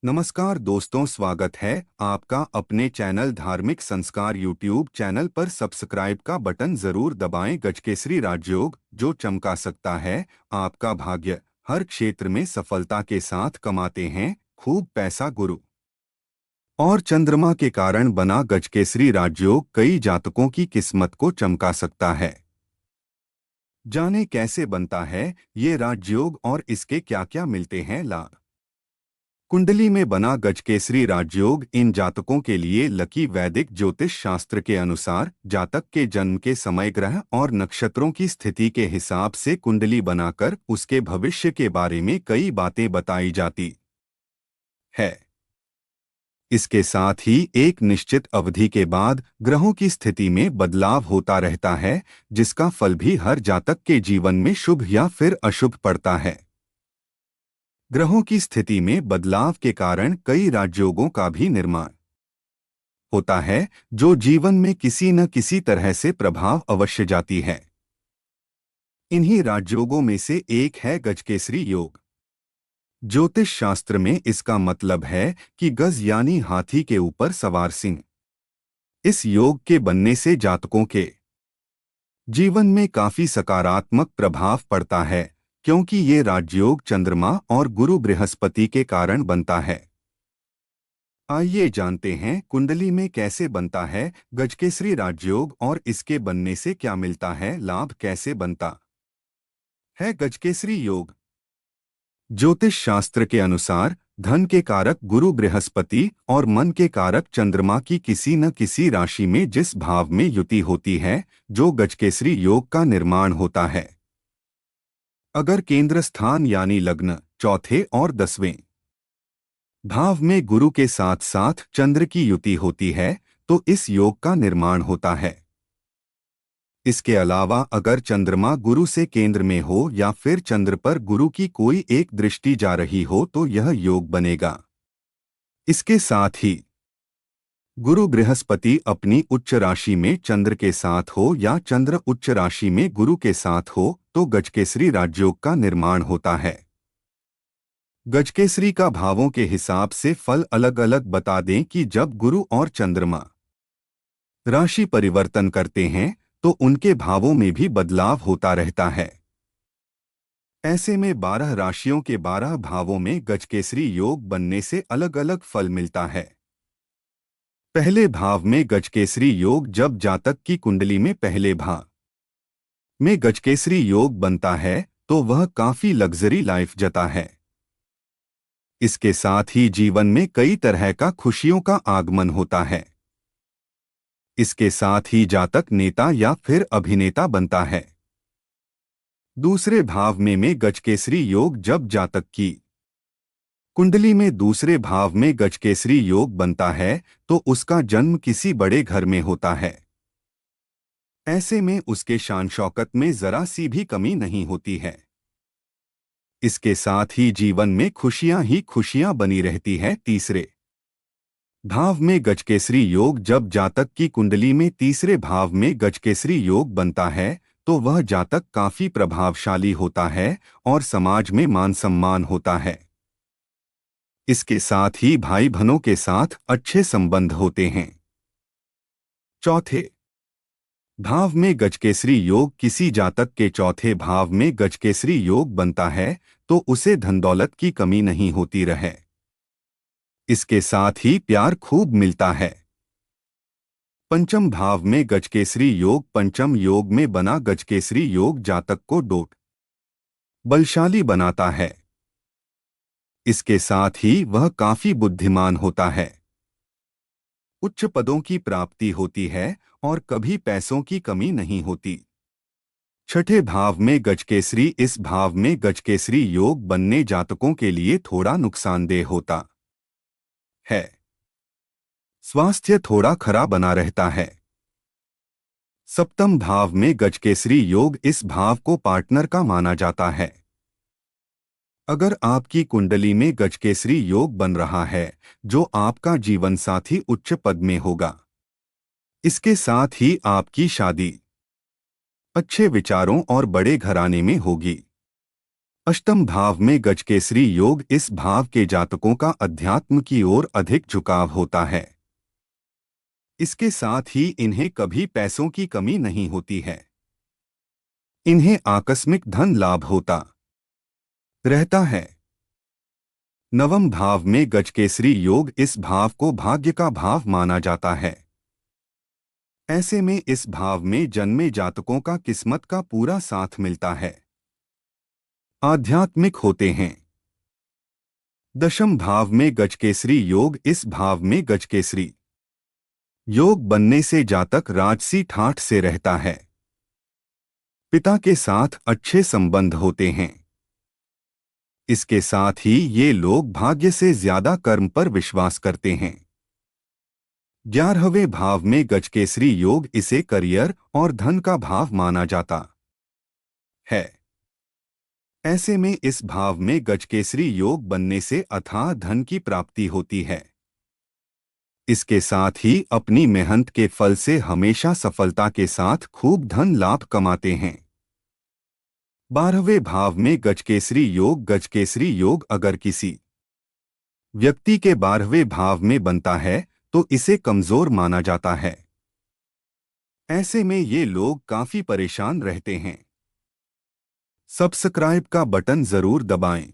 नमस्कार दोस्तों, स्वागत है आपका अपने चैनल धार्मिक संस्कार यूट्यूब चैनल पर। सब्सक्राइब का बटन जरूर दबाएं। गजकेसरी राजयोग जो चमका सकता है आपका भाग्य। हर क्षेत्र में सफलता के साथ कमाते हैं खूब पैसा। गुरु और चंद्रमा के कारण बना गजकेसरी राजयोग कई जातकों की किस्मत को चमका सकता है। जाने कैसे बनता है ये राजयोग और इसके क्या क्या मिलते हैं लाभ। कुंडली में बना गजकेसरी राजयोग इन जातकों के लिए लकी। वैदिक ज्योतिष शास्त्र के अनुसार जातक के जन्म के समय ग्रह और नक्षत्रों की स्थिति के हिसाब से कुंडली बनाकर उसके भविष्य के बारे में कई बातें बताई जाती है। इसके साथ ही एक निश्चित अवधि के बाद ग्रहों की स्थिति में बदलाव होता रहता है, जिसका फल भी हर जातक के जीवन में शुभ या फिर अशुभ पड़ता है। ग्रहों की स्थिति में बदलाव के कारण कई राजयोगों का भी निर्माण होता है, जो जीवन में किसी न किसी तरह से प्रभाव अवश्य जाती है। इन्हीं राजयोगों में से एक है गजकेसरी योग। ज्योतिष शास्त्र में इसका मतलब है कि गज यानी हाथी के ऊपर सवार सिंह। इस योग के बनने से जातकों के जीवन में काफी सकारात्मक प्रभाव पड़ता है, क्योंकि ये राजयोग चंद्रमा और गुरु बृहस्पति के कारण बनता है। आइए जानते हैं कुंडली में कैसे बनता है गजकेसरी राजयोग और इसके बनने से क्या मिलता है लाभ। कैसे बनता है गजकेसरी योग। ज्योतिष शास्त्र के अनुसार धन के कारक गुरु बृहस्पति और मन के कारक चंद्रमा की किसी न किसी राशि में जिस भाव में युति होती है, जो गजकेसरी योग का निर्माण होता है। अगर केंद्र स्थान यानी लग्न चौथे और 10वें भाव में गुरु के साथ साथ चंद्र की युति होती है, तो इस योग का निर्माण होता है। इसके अलावा अगर चंद्रमा गुरु से केंद्र में हो या फिर चंद्र पर गुरु की कोई एक दृष्टि जा रही हो तो यह योग बनेगा। इसके साथ ही गुरु बृहस्पति अपनी उच्च राशि में चंद्र के साथ हो या चंद्र उच्च राशि में गुरु के साथ हो तो गजकेसरी राजयोग का निर्माण होता है। गजकेसरी का भावों के हिसाब से फल अलग अलग बता दें कि जब गुरु और चंद्रमा राशि परिवर्तन करते हैं तो उनके भावों में भी बदलाव होता रहता है। ऐसे में 12 राशियों के 12 भावों में गजकेसरी योग बनने से अलग अलग फल मिलता है। पहले भाव में गजकेसरी योग जब जातक की कुंडली में पहले भाव में गजकेसरी योग बनता है तो वह काफी लग्जरी लाइफ जता है। इसके साथ ही जीवन में कई तरह का खुशियों का आगमन होता है। इसके साथ ही जातक नेता या फिर अभिनेता बनता है। दूसरे भाव में गजकेसरी योग जब जातक की कुंडली में दूसरे भाव में गजकेसरी योग बनता है तो उसका जन्म किसी बड़े घर में होता है। ऐसे में उसके शान शौकत में जरा सी भी कमी नहीं होती है। इसके साथ ही जीवन में खुशियां ही खुशियां बनी रहती है। तीसरे भाव में गजकेसरी योग जब जातक की कुंडली में तीसरे भाव में गजकेसरी योग बनता है तो वह जातक काफी प्रभावशाली होता है और समाज में मान सम्मान होता है। इसके साथ ही भाई बहनों के साथ अच्छे संबंध होते हैं। चौथे भाव में गजकेसरी योग किसी जातक के चौथे भाव में गजकेसरी योग बनता है तो उसे धन दौलत की कमी नहीं होती रहे। इसके साथ ही प्यार खूब मिलता है। पंचम भाव में गजकेसरी योग पंचम योग में बना गजकेसरी योग जातक को डोट बलशाली बनाता है। इसके साथ ही वह काफी बुद्धिमान होता है। उच्च पदों की प्राप्ति होती है और कभी पैसों की कमी नहीं होती। छठे भाव में गजकेसरी इस भाव में गजकेसरी योग बनने जातकों के लिए थोड़ा नुकसानदेह होता है। स्वास्थ्य थोड़ा खराब बना रहता है। सप्तम भाव में गजकेसरी योग इस भाव को पार्टनर का माना जाता है। अगर आपकी कुंडली में गजकेसरी योग बन रहा है जो आपका जीवन साथी उच्च पद में होगा। इसके साथ ही आपकी शादी अच्छे विचारों और बड़े घराने में होगी। अष्टम भाव में गजकेसरी योग, इस भाव के जातकों का अध्यात्म की ओर अधिक झुकाव होता है। इसके साथ ही इन्हें कभी पैसों की कमी नहीं होती है। इन्हें आकस्मिक धन लाभ होता रहता है। नवम भाव में गजकेसरी योग, इस भाव को भाग्य का भाव माना जाता है। ऐसे में इस भाव में जन्मे जातकों का किस्मत का पूरा साथ मिलता है, आध्यात्मिक होते हैं। दशम भाव में गजकेसरी योग, इस भाव में गजकेसरी योग बनने से जातक राजसी ठाठ से रहता है। पिता के साथ अच्छे संबंध होते हैं। इसके साथ ही ये लोग भाग्य से ज्यादा कर्म पर विश्वास करते हैं। 11वें भाव में गजकेसरी योग, इसे करियर और धन का भाव माना जाता है। ऐसे में इस भाव में गजकेसरी योग बनने से अथाह धन की प्राप्ति होती है। इसके साथ ही अपनी मेहनत के फल से हमेशा सफलता के साथ खूब धन लाभ कमाते हैं। 12वें भाव में गजकेसरी योग, गजकेसरी योग अगर किसी व्यक्ति के 12वें भाव में बनता है तो इसे कमजोर माना जाता है। ऐसे में ये लोग काफी परेशान रहते हैं। सब्सक्राइब का बटन जरूर दबाएं।